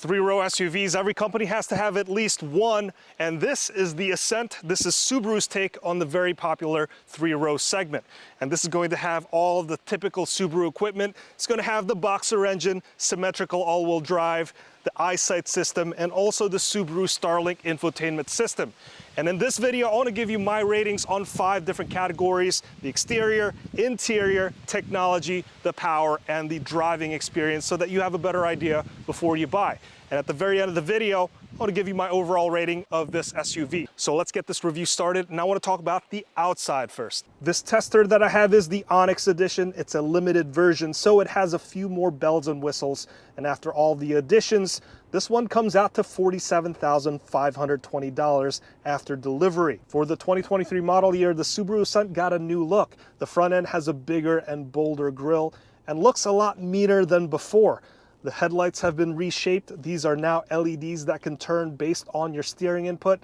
Three-row SUVs, every company has to have at least one, and this is the Ascent. This is Subaru's take on the very popular three-row segment. And this is going to have all of the typical Subaru equipment. It's going to have the boxer engine, symmetrical all-wheel drive, the EyeSight system, and also the Subaru Starlink infotainment system. And in this video, I want to give you my ratings on 5 different categories: the exterior, interior, technology, the power, and the driving experience, so that you have a better idea before you buy. And at the very end of the video, I want to give you my overall rating of this SUV. So let's get this review started, and I want to talk about the outside first. This tester that I have is the Onyx Edition. It's a limited version, so it has a few more bells and whistles, and after all the additions, this one comes out to $47,520 after delivery. For the 2023 model year, the Subaru Ascent got a new look. The front end has a bigger and bolder grille and looks a lot meaner than before. The headlights have been reshaped. These are now LEDs that can turn based on your steering input.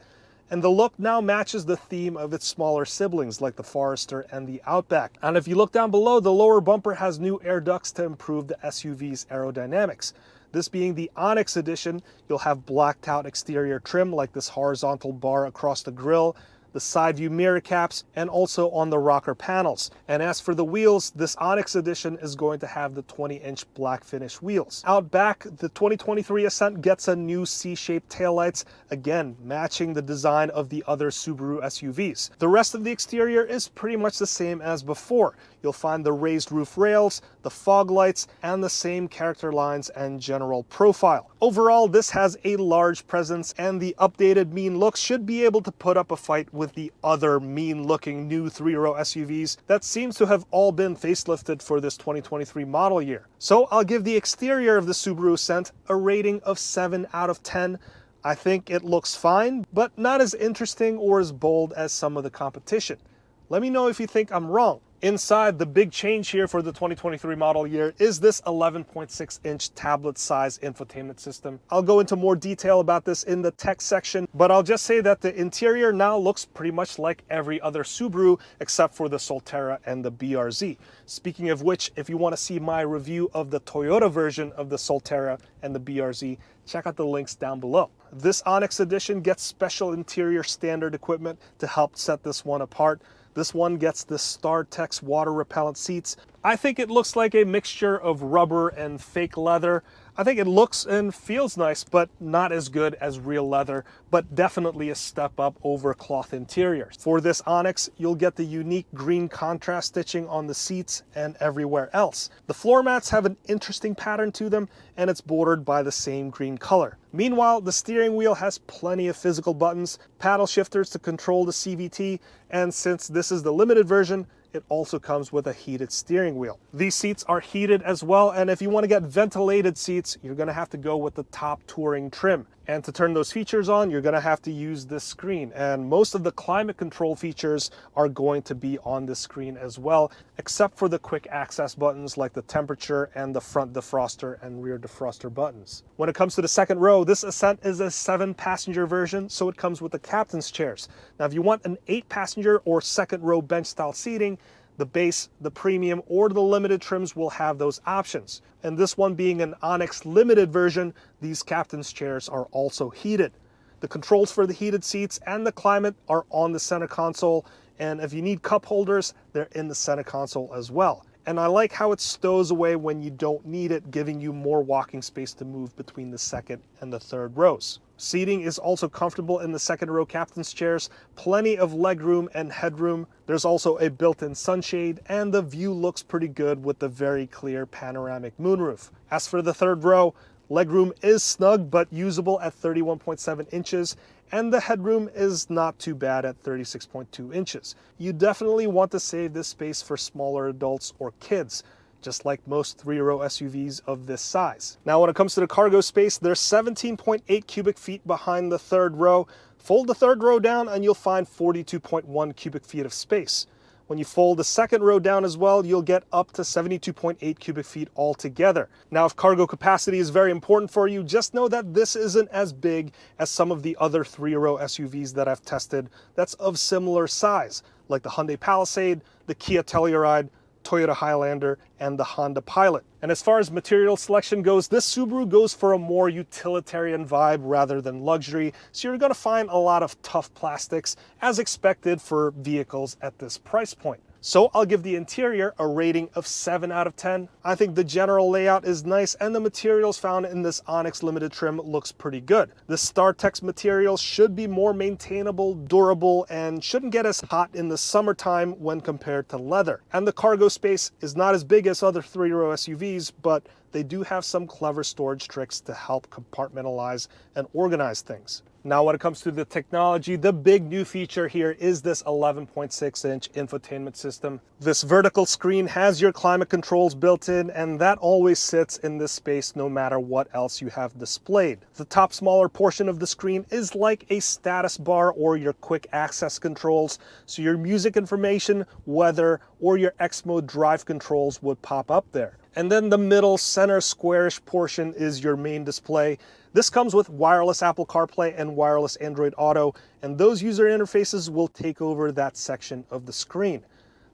And the look now matches the theme of its smaller siblings like the Forester and the Outback. And if you look down below, the lower bumper has new air ducts to improve the SUV's aerodynamics. This being the Onyx Edition, you'll have blacked out exterior trim like this horizontal bar across the grille, the side view mirror caps, and also on the rocker panels. And as for the wheels, this Onyx Edition is going to have the 20-inch black finish wheels. Out back, the 2023 Ascent gets a new C-shaped taillights, again matching the design of the other Subaru SUVs. The rest of the exterior is pretty much the same as before. You'll find the raised roof rails, the fog lights, and the same character lines and general profile. Overall, this has a large presence, and the updated mean looks should be able to put up a fight with the other mean-looking new three-row SUVs that seems to have all been facelifted for this 2023 model year. So I'll give the exterior of the Subaru Ascent a rating of 7 out of 10. I think it looks fine, but not as interesting or as bold as some of the competition. Let me know if you think I'm wrong. Inside, the big change here for the 2023 model year is this 11.6-inch tablet-size infotainment system. I'll go into more detail about this in the tech section, but I'll just say that the interior now looks pretty much like every other Subaru except for the Solterra and the BRZ. Speaking of which, if you want to see my review of the Toyota version of the Solterra and the BRZ, check out the links down below. This Onyx Edition gets special interior standard equipment to help set this one apart. This one gets the StarTex water repellent seats. I think it looks like a mixture of rubber and fake leather. I think it looks and feels nice, but not as good as real leather, but definitely a step up over cloth interiors. For this Onyx, you'll get the unique green contrast stitching on the seats and everywhere else. The floor mats have an interesting pattern to them, and it's bordered by the same green color. Meanwhile, the steering wheel has plenty of physical buttons, paddle shifters to control the CVT, and since this is the limited version, it also comes with a heated steering wheel. These seats are heated as well, and if you want to get ventilated seats, you're going to have to go with the top touring trim. And to turn those features on, you're going to have to use this screen. And most of the climate control features are going to be on this screen as well, except for the quick access buttons like the temperature and the front defroster and rear defroster buttons. When it comes to the second row, this Ascent is a 7-passenger version, so it comes with the captain's chairs. Now, if you want an 8-passenger or second row bench style seating, the base, the premium, or the limited trims will have those options. And this one being an Onyx limited version, these captain's chairs are also heated. The controls for the heated seats and the climate are on the center console, and if you need cup holders, they're in the center console as well. And I like how it stows away when you don't need it, giving you more walking space to move between the second and the third rows. Seating is also comfortable in the second row captain's chairs, plenty of legroom and headroom. There's also a built-in sunshade, and the view looks pretty good with the very clear panoramic moonroof. As for the third row, legroom is snug but usable at 31.7 inches, and the headroom is not too bad at 36.2 inches. You definitely want to save this space for smaller adults or kids, just like most three-row SUVs of this size. Now, when it comes to the cargo space, there's 17.8 cubic feet behind the third row. Fold the third row down and you'll find 42.1 cubic feet of space. When you fold the second row down as well, you'll get up to 72.8 cubic feet altogether. Now, if cargo capacity is very important for you, just know that this isn't as big as some of the other three-row SUVs that I've tested that's of similar size, like the Hyundai Palisade, the Kia Telluride, Toyota Highlander and the Honda Pilot. And as far as material selection goes, this Subaru goes for a more utilitarian vibe rather than luxury, so you're going to find a lot of tough plastics as expected for vehicles at this price point. So I'll give the interior a rating of 7 out of 10. I think the general layout is nice and the materials found in this Onyx Limited trim looks pretty good. The StarTex materials should be more maintainable, durable, and shouldn't get as hot in the summertime when compared to leather. And the cargo space is not as big as other 3-row SUVs, but they do have some clever storage tricks to help compartmentalize and organize things. Now, when it comes to the technology, the big new feature here is this 11.6-inch infotainment system. This vertical screen has your climate controls built in, and that always sits in this space no matter what else you have displayed. The top smaller portion of the screen is like a status bar or your quick access controls, so your music information, weather, or your X-Mode drive controls would pop up there. And then the middle center squarish portion is your main display. This comes with wireless Apple CarPlay and wireless Android Auto, and those user interfaces will take over that section of the screen.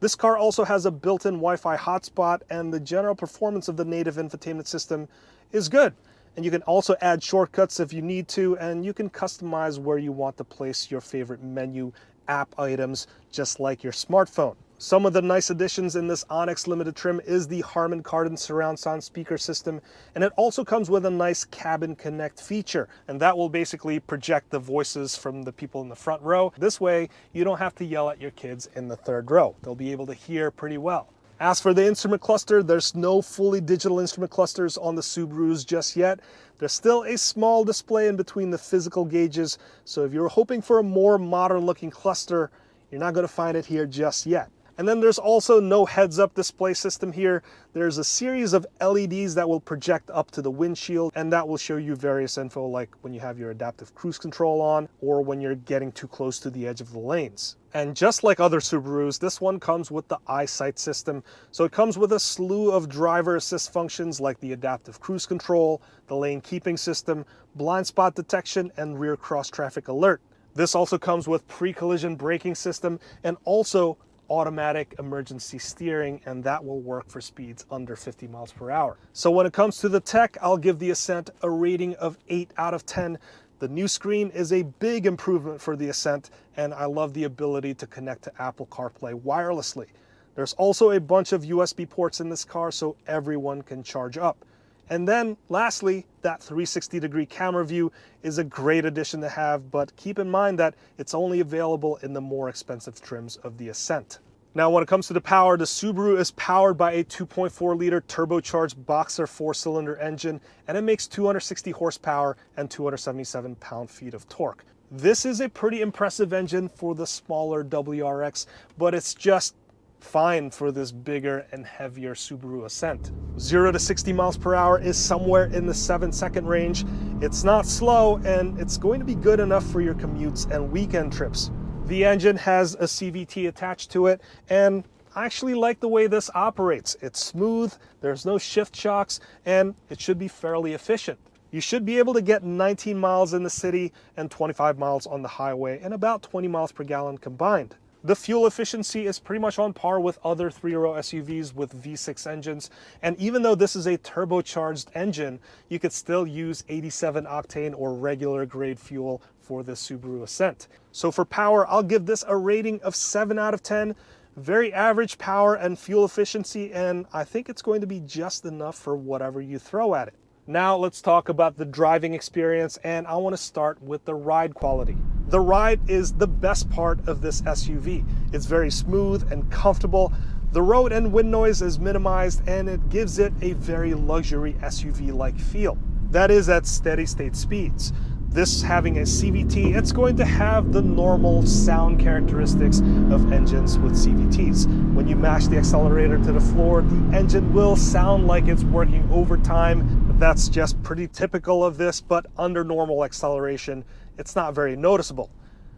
This car also has a built-in Wi-Fi hotspot, and the general performance of the native infotainment system is good. And you can also add shortcuts if you need to, and you can customize where you want to place your favorite menu app items, just like your smartphone. Some of the nice additions in this Onyx Limited trim is the Harman Kardon surround sound speaker system, and it also comes with a nice Cabin Connect feature, and that will basically project the voices from the people in the front row. This way, you don't have to yell at your kids in the third row. They'll be able to hear pretty well. As for the instrument cluster, there's no fully digital instrument clusters on the Subarus just yet. There's still a small display in between the physical gauges, so if you're hoping for a more modern looking cluster, you're not going to find it here just yet. And then there's also no heads-up display system here. There's a series of LEDs that will project up to the windshield, and that will show you various info like when you have your adaptive cruise control on or when you're getting too close to the edge of the lanes. And just like other Subarus, this one comes with the EyeSight system. So it comes with a slew of driver assist functions like the adaptive cruise control, the lane keeping system, blind spot detection, and rear cross traffic alert. This also comes with pre-collision braking system and also automatic emergency steering, and that will work for speeds under 50 miles per hour. So when it comes to the tech, I'll give the Ascent a rating of 8 out of 10. The new screen is a big improvement for the Ascent, and I love the ability to connect to Apple CarPlay wirelessly. There's also a bunch of USB ports in this car, so everyone can charge up. And then lastly, that 360-degree camera view is a great addition to have, but keep in mind that it's only available in the more expensive trims of the Ascent. Now, when it comes to the power, the Subaru is powered by a 2.4-liter turbocharged Boxer 4-cylinder engine, and it makes 260 horsepower and 277 pound-feet of torque. This is a pretty impressive engine for the smaller WRX, but it's just fine for this bigger and heavier Subaru Ascent. 0 to 60 miles per hour is somewhere in the 7-second range. It's not slow, and it's going to be good enough for your commutes and weekend trips. The engine has a CVT attached to it, and I actually like the way this operates. It's smooth, there's no shift shocks, and it should be fairly efficient. You should be able to get 19 miles in the city and 25 miles on the highway, and about 20 miles per gallon combined. The fuel efficiency is pretty much on par with other 3-row SUVs with V6 engines, and even though this is a turbocharged engine, you could still use 87 octane or regular grade fuel for the Subaru Ascent. So for power, I'll give this a rating of 7 out of 10. Very average power and fuel efficiency, and I think it's going to be just enough for whatever you throw at it. Now let's talk about the driving experience, and I want to start with the ride quality. The ride is the best part of this SUV. It's very smooth and comfortable. The road and wind noise is minimized, and it gives it a very luxury SUV-like feel. That is at steady state speeds. This having a CVT, it's going to have the normal sound characteristics of engines with CVTs. When you mash the accelerator to the floor, the engine will sound like it's working overtime. That's just pretty typical of this, but under normal acceleration, it's not very noticeable.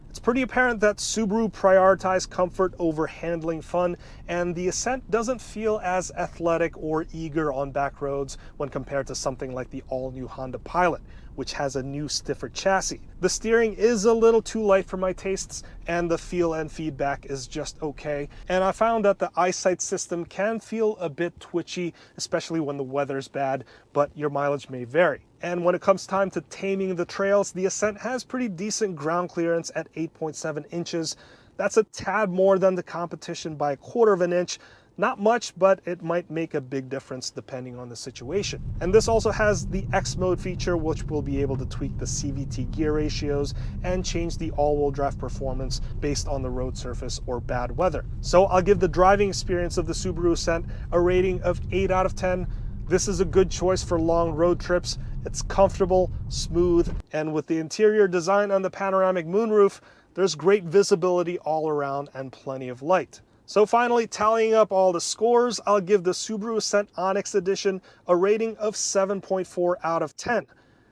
It's pretty apparent that Subaru prioritized comfort over handling fun, and the Ascent doesn't feel as athletic or eager on back roads when compared to something like the all-new Honda Pilot, which has a new stiffer chassis. The steering is a little too light for my tastes, and the feel and feedback is just okay. And I found that the eyesight system can feel a bit twitchy, especially when the weather's bad, but your mileage may vary. And when it comes time to taming the trails, the Ascent has pretty decent ground clearance at 8.7 inches. That's a tad more than the competition by 1/4 of an inch. Not much, but it might make a big difference depending on the situation. And this also has the X mode feature, which will be able to tweak the CVT gear ratios and change the all-wheel drive performance based on the road surface or bad weather. So I'll give the driving experience of the Subaru Ascent a rating of 8 out of 10. This is a good choice for long road trips. It's comfortable, smooth, and with the interior design on the panoramic moonroof, there's great visibility all around and plenty of light. So finally, tallying up all the scores, I'll give the Subaru Ascent Onyx Edition a rating of 7.4 out of 10.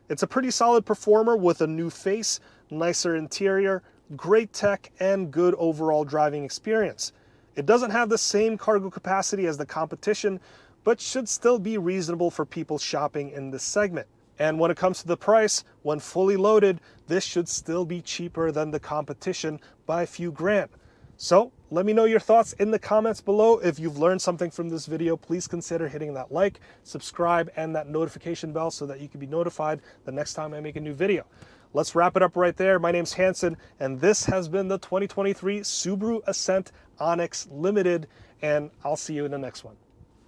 It's a pretty solid performer with a new face, nicer interior, great tech, and good overall driving experience. It doesn't have the same cargo capacity as the competition, but should still be reasonable for people shopping in this segment. And when it comes to the price, when fully loaded, this should still be cheaper than the competition by a few grand. So let me know your thoughts in the comments below. If you've learned something from this video, please consider hitting that like, subscribe, and that notification bell so that you can be notified the next time I make a new video. Let's wrap it up right there. My name's Hanson, and this has been the 2023 Subaru Ascent Onyx Limited, and I'll see you in the next one.